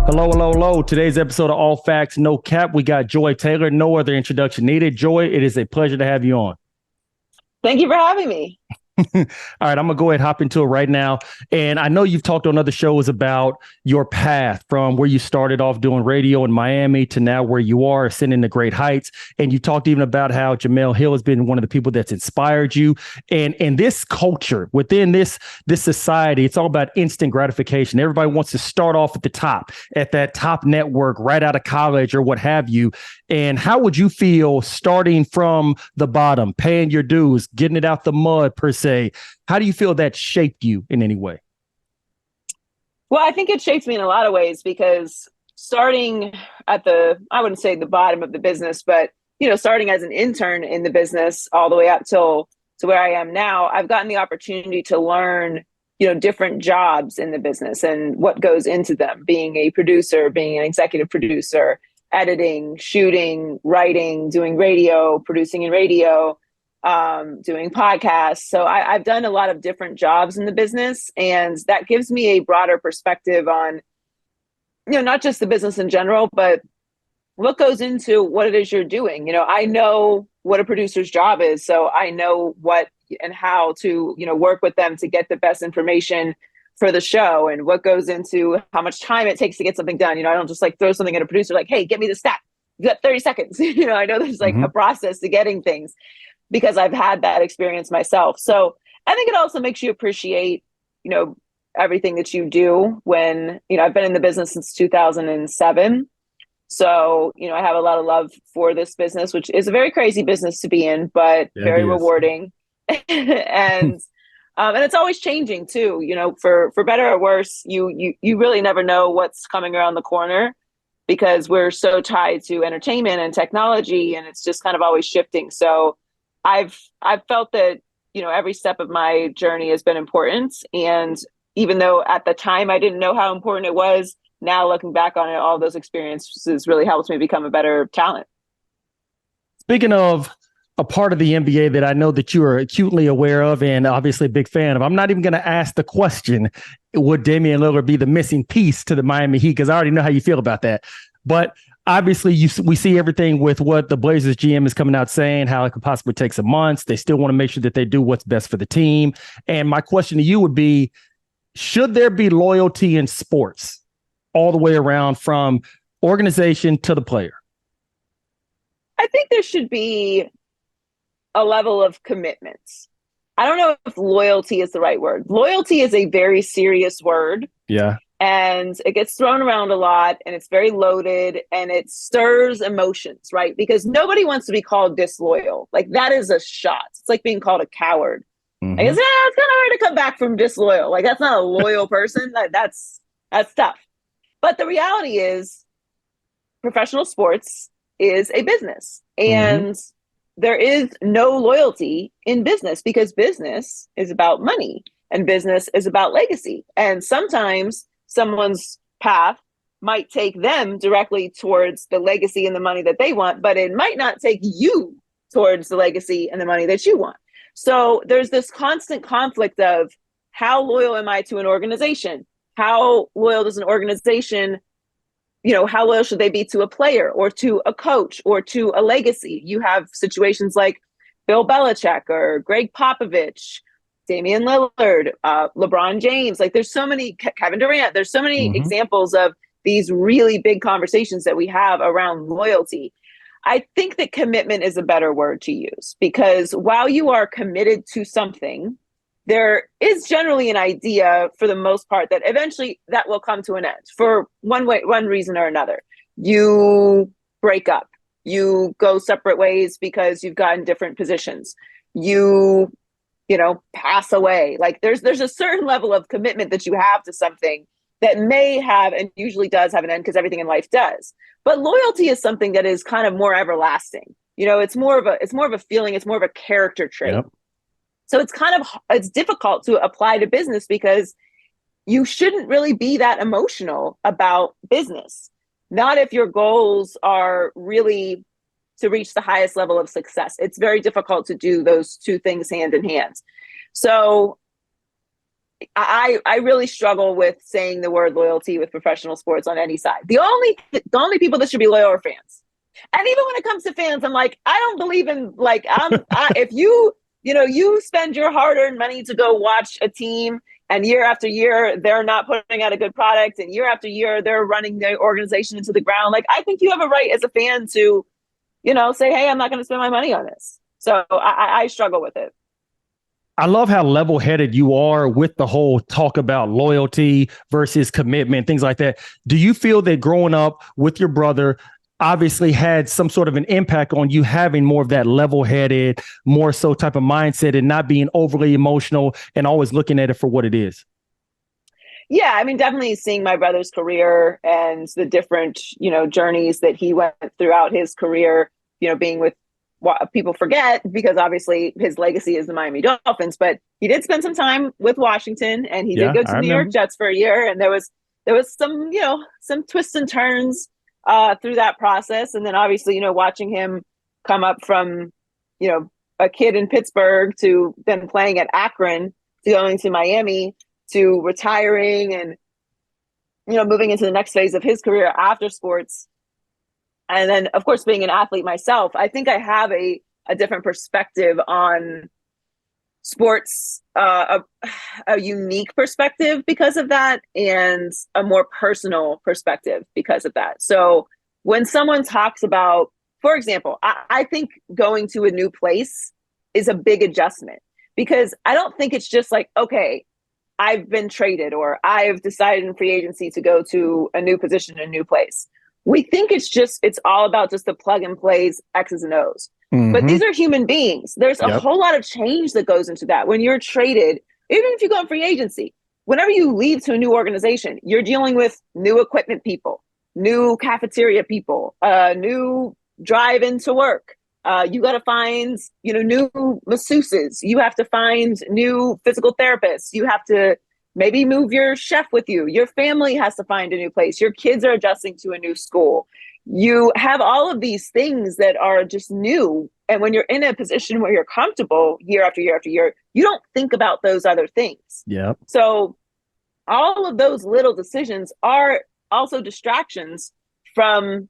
Hello, hello, hello. Today's episode of All Facts, No Cap. We got Joy Taylor. No other introduction needed. Joy, it is a pleasure to have you on. Thank you for having me. All right, I'm going to go ahead and hop into it right now. And I know you've talked on other shows about your path from where you started off doing radio in Miami to now where you are, ascending to great heights. And you talked even about how Jemele Hill has been one of the people that's inspired you. And this culture within this society, it's all about instant gratification. Everybody wants to start off at the top, at that top network right out of college or what have you. And how would you feel starting from the bottom, paying your dues, getting it out the mud per se? How do you feel that shaped you in any way? Well, I think it shaped me in a lot of ways because starting at I wouldn't say the bottom of the business, but, starting as an intern in the business all the way up to where I am now, I've gotten the opportunity to learn, different jobs in the business and what goes into them, being a producer, being an executive producer, editing, shooting, writing, doing radio, producing in radio, doing podcasts. So I've done a lot of different jobs in the business, and that gives me a broader perspective on, not just the business in general, but what goes into what it is you're doing. I know what a producer's job is, so I know what and how to, work with them to get the best information for the show, and what goes into how much time it takes to get something done. I don't just throw something at a producer like, hey, get me the stat. You got 30 seconds. I know there's a process to getting things, because I've had that experience myself. So I think it also makes you appreciate, everything that you do when, I've been in the business since 2007. So, I have a lot of love for this business, which is a very crazy business to be in, but very rewarding. and it's always changing too, for better or worse. You really never know what's coming around the corner, because we're so tied to entertainment and technology, and it's just kind of always shifting. So I've felt that, every step of my journey has been important. And even though at the time I didn't know how important it was, now looking back on it, all those experiences really helped me become a better talent. Speaking of a part of the NBA that I know that you are acutely aware of and obviously a big fan of, I'm not even going to ask the question, would Damian Lillard be the missing piece to the Miami Heat? Because I already know how you feel about that. But obviously, we see everything with what the Blazers GM is coming out saying, how it could possibly take some months. They still want to make sure that they do what's best for the team. And my question to you would be, should there be loyalty in sports all the way around from organization to the player? I think there should be a level of commitment. I don't know if loyalty is the right word. Loyalty is a very serious word. Yeah. And it gets thrown around a lot, and it's very loaded, and it stirs emotions, right? Because nobody wants to be called disloyal. That is a shot. It's like being called a coward. Mm-hmm. I guess, it's kind of hard to come back from disloyal. That's not a loyal person. That's tough. But the reality is, professional sports is a business, and there is no loyalty in business, because business is about money and business is about legacy. And sometimes someone's path might take them directly towards the legacy and the money that they want, but it might not take you towards the legacy and the money that you want. So there's this constant conflict of, how loyal am I to an organization? How loyal does an organization, how loyal should they be to a player or to a coach or to a legacy? You have situations like Bill Belichick or Greg Popovich, Damian Lillard, LeBron James. There's so many, Kevin Durant. There's so many examples of these really big conversations that we have around loyalty. I think that commitment is a better word to use, because while you are committed to something, there is generally an idea, for the most part, that eventually that will come to an end for one reason or another. You break up, you go separate ways because you've gotten different positions. You pass away. There's a certain level of commitment that you have to something that may have, and usually does have, an end, because everything in life does. But loyalty is something that is kind of more everlasting. It's more of a feeling. It's more of a character trait. Yep. So it's difficult to apply to business, because you shouldn't really be that emotional about business. Not if your goals are really to reach the highest level of success. It's very difficult to do those two things hand in hand. So I really struggle with saying the word loyalty with professional sports on any side. The only people that should be loyal are fans. And even when it comes to fans, I'm like, I don't believe in like if you spend your hard-earned money to go watch a team, and year after year they're not putting out a good product, and year after year they're running their organization into the ground. Like, I think you have a right as a fan to, say, hey, I'm not going to spend my money on this. So I struggle with it. I love how level-headed you are with the whole talk about loyalty versus commitment, things like that. Do you feel that growing up with your brother obviously had some sort of an impact on you having more of that level-headed, more so type of mindset and not being overly emotional and always looking at it for what it is? Yeah, I mean, definitely seeing my brother's career and the different, journeys that he went throughout his career, being with what people forget, because obviously his legacy is the Miami Dolphins, but he did spend some time with Washington, and he did go to the New York Jets for a year. And there was some, some twists and turns through that process. And then obviously, watching him come up from, a kid in Pittsburgh to then playing at Akron to going to Miami to retiring and, moving into the next phase of his career after sports. And then, of course, being an athlete myself, I think I have a different perspective on sports, a unique perspective because of that, and a more personal perspective because of that. So when someone talks about, for example, I think going to a new place is a big adjustment, because I don't think it's just like, okay, I've been traded or I've decided in free agency to go to a new position in a new place. We think it's all about just the plug and plays, X's and O's. Mm-hmm. But these are human beings. There's a whole lot of change that goes into that. When you're traded, even if you go in free agency, whenever you leave to a new organization, you're dealing with new equipment people, new cafeteria people, new drive into work. You got to find, new masseuses. You have to find new physical therapists. You have to maybe move your chef with you. Your family has to find a new place. Your kids are adjusting to a new school. You have all of these things that are just new. And when you're in a position where you're comfortable year after year after year, you don't think about those other things. Yeah. So all of those little decisions are also distractions from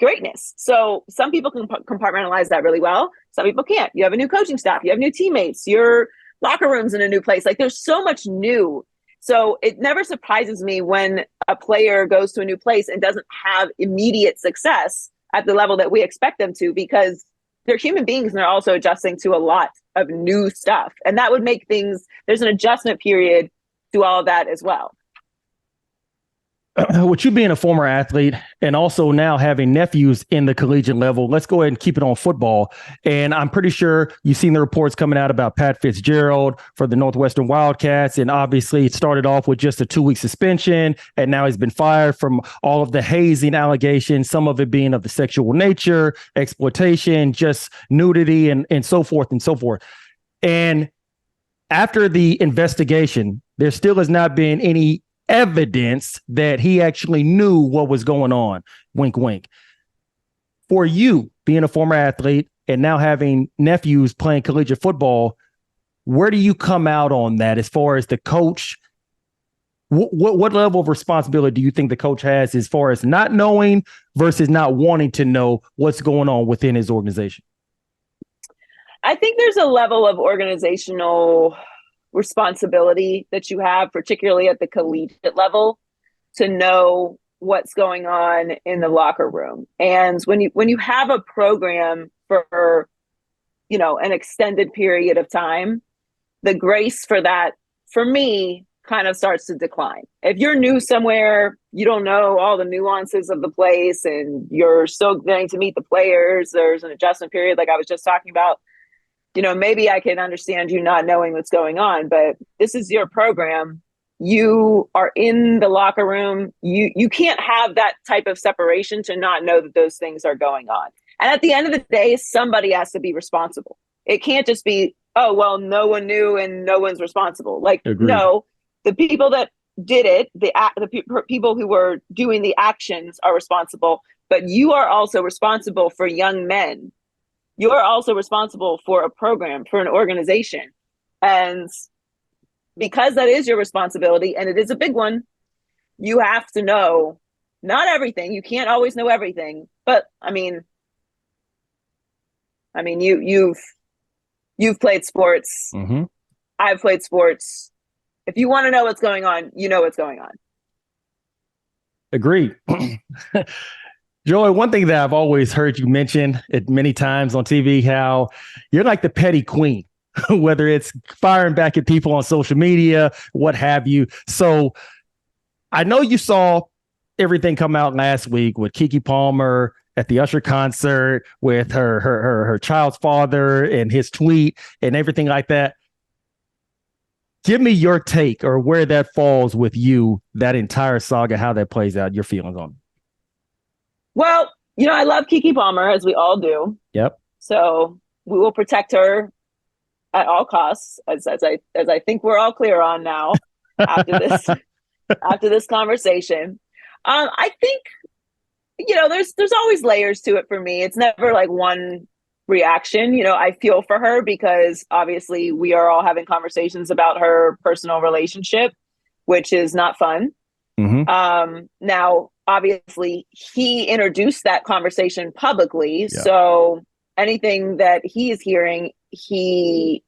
greatness. So some people can compartmentalize that really well. Some people can't. You have a new coaching staff. You have new teammates. Your locker rooms in a new place. Like, there's so much new. So it never surprises me when a player goes to a new place and doesn't have immediate success at the level that we expect them to, because they're human beings and they're also adjusting to a lot of new stuff. And that would make there's an adjustment period to all of that as well. With you being a former athlete and also now having nephews in the collegiate level, let's go ahead and keep it on football. And I'm pretty sure you've seen the reports coming out about Pat Fitzgerald for the Northwestern Wildcats. And obviously it started off with just a 2-week suspension, and now he's been fired from all of the hazing allegations, some of it being of the sexual nature, exploitation, just nudity, and so forth and so forth. And after the investigation, there still has not been any evidence that he actually knew what was going on. Wink, wink. For you, being a former athlete and now having nephews playing collegiate football, where do you come out on that as far as the coach? What level of responsibility do you think the coach has as far as not knowing versus not wanting to know what's going on within his organization? I think there's a level of organizational responsibility that you have, particularly at the collegiate level, to know what's going on in the locker room. And when you have a program for, an extended period of time, the grace for that, for me, kind of starts to decline. If you're new somewhere, you don't know all the nuances of the place, and you're still getting to meet the players, there's an adjustment period like I was just talking about. Maybe I can understand you not knowing what's going on, but this is your program. You are in the locker room. You can't have that type of separation to not know that those things are going on. And at the end of the day, somebody has to be responsible. It can't just be, oh, well, no one knew and no one's responsible. Like, Agreed. No, the people that did it, the people who were doing the actions are responsible, but you are also responsible for young men. You're also responsible for a program, for an organization. And because that is your responsibility and it is a big one, you have to know not everything. You can't always know everything, but you've played sports. Mm-hmm. I've played sports. If you want to know what's going on, you know what's going on. Agreed. Joy, one thing that I've always heard you mention it many times on TV, how you're like the petty queen, whether it's firing back at people on social media, what have you. So I know you saw everything come out last week with Keke Palmer at the Usher concert with her child's father and his tweet and everything like that. Give me your take or where that falls with you, that entire saga, how that plays out, your feelings on it. Well, I love Keke Palmer, as we all do. Yep. So we will protect her at all costs, as I think we're all clear on now after this conversation. I think, there's always layers to it for me. It's never like one reaction. I feel for her because obviously we are all having conversations about her personal relationship, which is not fun. Mm-hmm. Now, obviously, he introduced that conversation publicly. Yeah. So anything that he is hearing, you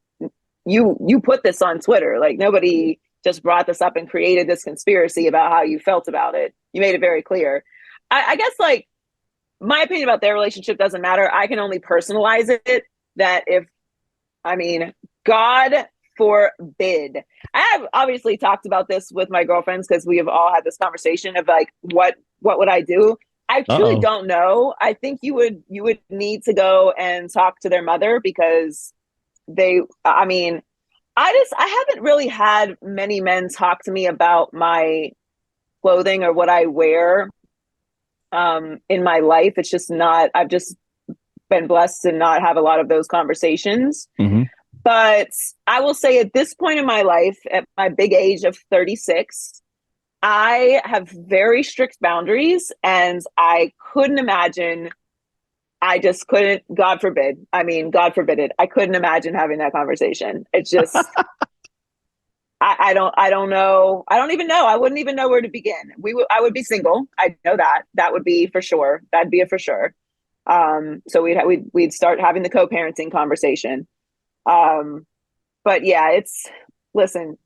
put this on Twitter. Like, nobody just brought this up and created this conspiracy about how you felt about it. You made it very clear. I guess, like, my opinion about their relationship doesn't matter. I can only personalize it that God forbid. I have obviously talked about this with my girlfriends because we have all had this conversation of like, what would I do? I truly don't know. I think you would need to go and talk to their mother because I haven't really had many men talk to me about my clothing or what I wear in my life. It's just not, I've just been blessed to not have a lot of those conversations. Mm-hmm. But I will say at this point in my life, at my big age of 36, I have very strict boundaries and I couldn't imagine, I just couldn't, God forbid it. I couldn't imagine having that conversation. It's just, I don't know. I don't even know. I wouldn't even know where to begin. I would be single. I know that. That would be for sure. That'd be a for sure. So we'd start having the co-parenting conversation. But yeah, listen,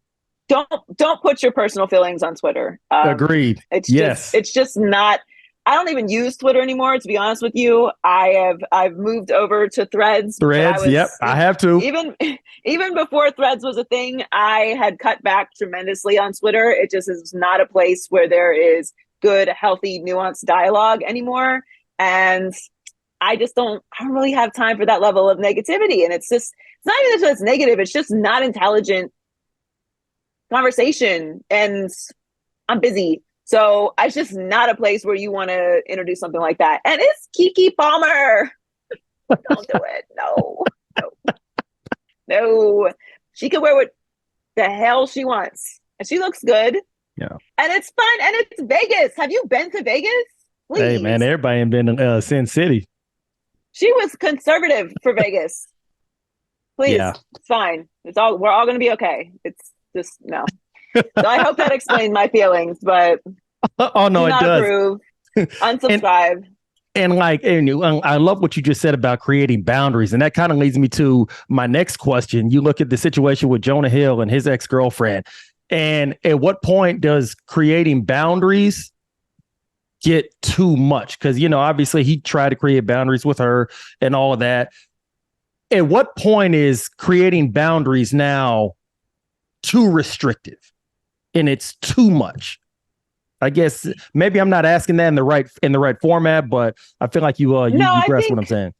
don't put your personal feelings on Twitter. Agreed. It's just not, I don't even use Twitter anymore, to be honest with you. I've moved over to Threads. Yep. I have to. Even before Threads was a thing, I had cut back tremendously on Twitter. It just is not a place where there is good, healthy, nuanced dialogue anymore. And I don't really have time for that level of negativity. And it's not even that it's negative. It's just not intelligent conversation. And I'm busy. So it's just not a place where you want to introduce something like that. And it's Keke Palmer. Don't do it. No. She can wear what the hell she wants. And she looks good. Yeah. And it's fun. And it's Vegas. Have you been to Vegas? Please. Hey, man, everybody ain't been in Sin City. She was conservative for Vegas. Please, yeah. It's fine. We're all going to be okay. It's just, no. So I hope that explained my feelings, but oh no, it does. Approve. Unsubscribe. And I love what you just said about creating boundaries. And that kind of leads me to my next question. You look at the situation with Jonah Hill and his ex-girlfriend. And at what point does creating boundaries get too much? Because, obviously he tried to create boundaries with her and all of that. At what point is creating boundaries now too restrictive and it's too much? I guess maybe I'm not asking that in the right format, but I feel like you grasp what I'm saying.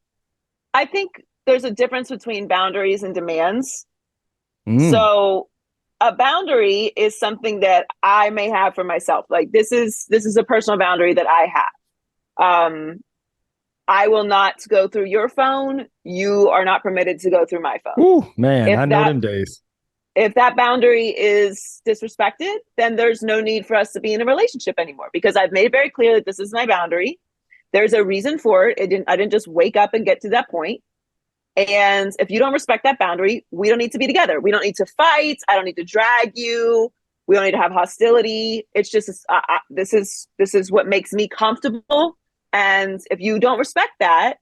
I think there's a difference between boundaries and demands. So a boundary is something that I may have for myself. Like this is a personal boundary that I have. I will not go through your phone. You are not permitted to go through my phone. Ooh, man, I know them days. If that boundary is disrespected, then there's no need for us to be in a relationship anymore because I've made it very clear that this is my boundary. There's a reason for it. I didn't just wake up and get to that point. And if you don't respect that boundary, we don't need to be together. We don't need to fight. I don't need to drag you. We don't need to have hostility. It's just this is what makes me comfortable. And if you don't respect that,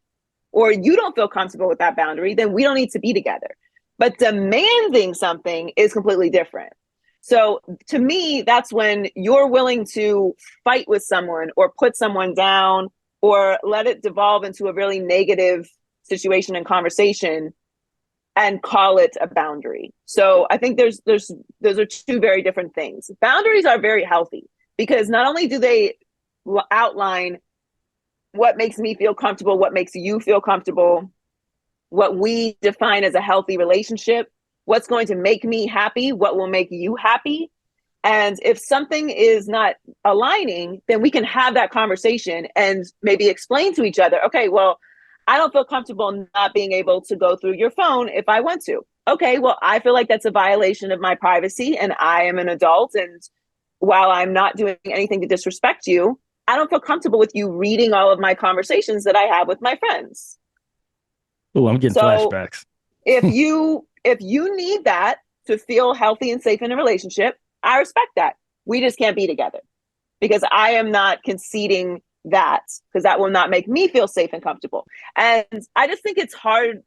or you don't feel comfortable with that boundary, then we don't need to be together. But demanding something is completely different. So to me, that's when you're willing to fight with someone or put someone down or let it devolve into a really negative situation and conversation and call it a boundary. So I think those are two very different things. Boundaries are very healthy because not only do they outline what makes me feel comfortable, what makes you feel comfortable, what we define as a healthy relationship, what's going to make me happy, what will make you happy. And if something is not aligning, then we can have that conversation and maybe explain to each other, okay, well, I don't feel comfortable not being able to go through your phone if I want to. Okay, well, I feel like that's a violation of my privacy and I am an adult. And while I'm not doing anything to disrespect you, I don't feel comfortable with you reading all of my conversations that I have with my friends. Oh, I'm getting flashbacks. if you need that to feel healthy and safe in a relationship, I respect that. We just can't be together because I am not conceding that because that will not make me feel safe and comfortable. And I just think it's hard.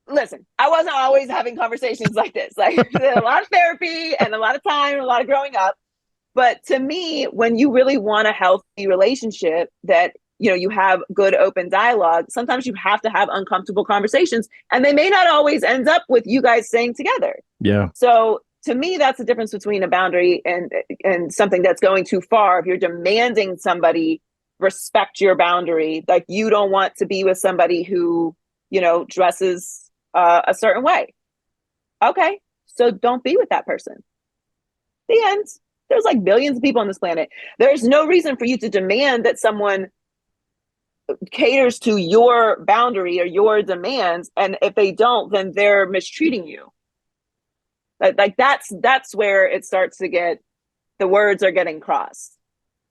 Listen, I wasn't always having conversations like this. Like a lot of therapy and a lot of time and a lot of growing up. But to me, when you really want a healthy relationship that, you know, you have good open dialogue, sometimes you have to have uncomfortable conversations and they may not always end up with you guys staying together. Yeah. So to me, that's the difference between a boundary and something that's going too far. If you're demanding somebody respect your boundary, like you don't want to be with somebody who, you know, dresses a certain way. Okay, so don't be with that person. The end. There's like billions of people on this planet. There's no reason for you to demand that someone caters to your boundary or your demands. And if they don't, then they're mistreating you. Like that's where it starts to get, the words are getting crossed.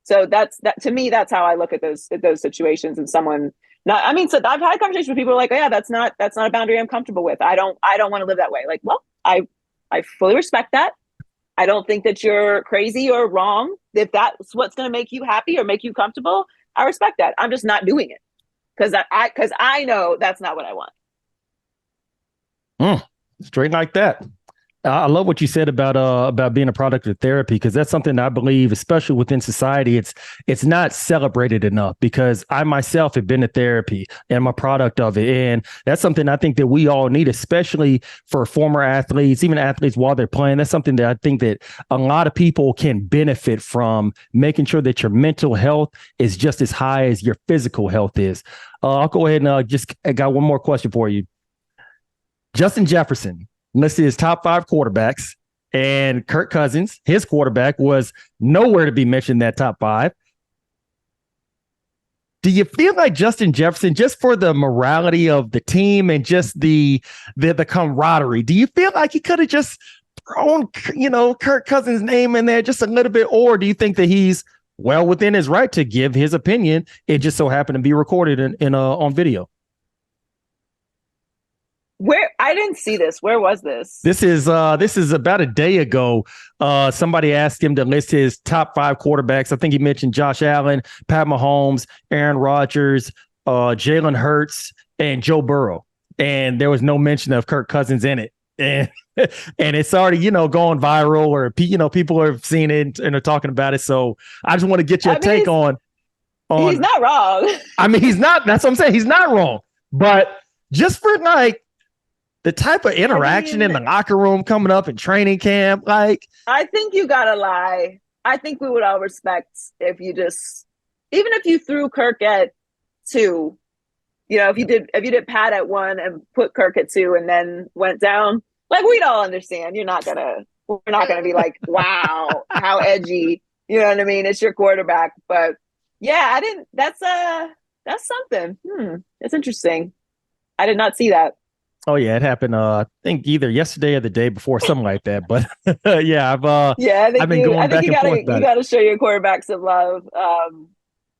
So that to me, that's how I look at those situations. And someone not, I mean, so I've had conversations with people who are like, oh, yeah, that's not a boundary I'm comfortable with. I don't want to live that way. Like, well, I fully respect that. I don't think that you're crazy or wrong. If that's what's going to make you happy or make you comfortable, I respect that. I'm just not doing it because I know that's not what I want. Straight like that. I love what you said about being a product of therapy, because that's something I believe, especially within society, it's not celebrated enough, because I myself have been to therapy and I'm a product of it. And that's something I think that we all need, especially for former athletes, even athletes while they're playing. That's something that I think that a lot of people can benefit from, making sure that your mental health is just as high as your physical health is. I'll go ahead and I got one more question for you. Justin Jefferson listed his top 5 quarterbacks, and Kirk Cousins, his quarterback, was nowhere to be mentioned in that top 5. Do you feel like Justin Jefferson, just for the morality of the team and just the camaraderie, do you feel like he could have just thrown, Kirk Cousins' name in there just a little bit? Or do you think that he's well within his right to give his opinion? It just so happened to be recorded on video. Where? I didn't see this. Where was this? This is about a day ago. Somebody asked him to list his top 5 quarterbacks. I think he mentioned Josh Allen, Pat Mahomes, Aaron Rodgers, Jalen Hurts, and Joe Burrow. And there was no mention of Kirk Cousins in it. And it's already, going viral, or people have seen it and are talking about it. So I just want to get your take on. He's not wrong. I mean, he's not. That's what I'm saying. He's not wrong. But just for the type of interaction in the locker room coming up in training camp, I think you gotta lie. I think we would all respect if you just, even if you threw Kirk at 2, if you did Pat at 1 and put Kirk at 2 and then went down, we'd all understand. We're not gonna be like, wow, how edgy. You know what I mean? It's your quarterback. But yeah, that's something. It's interesting. I did not see that. Oh yeah, it happened. I think either yesterday or the day before, something like that. But yeah, I've been going back and forth about it. You got to show your quarterback some love.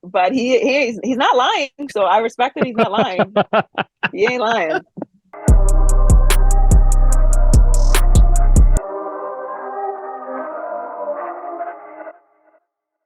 But he's not lying, so I respect that he's not lying. He ain't lying.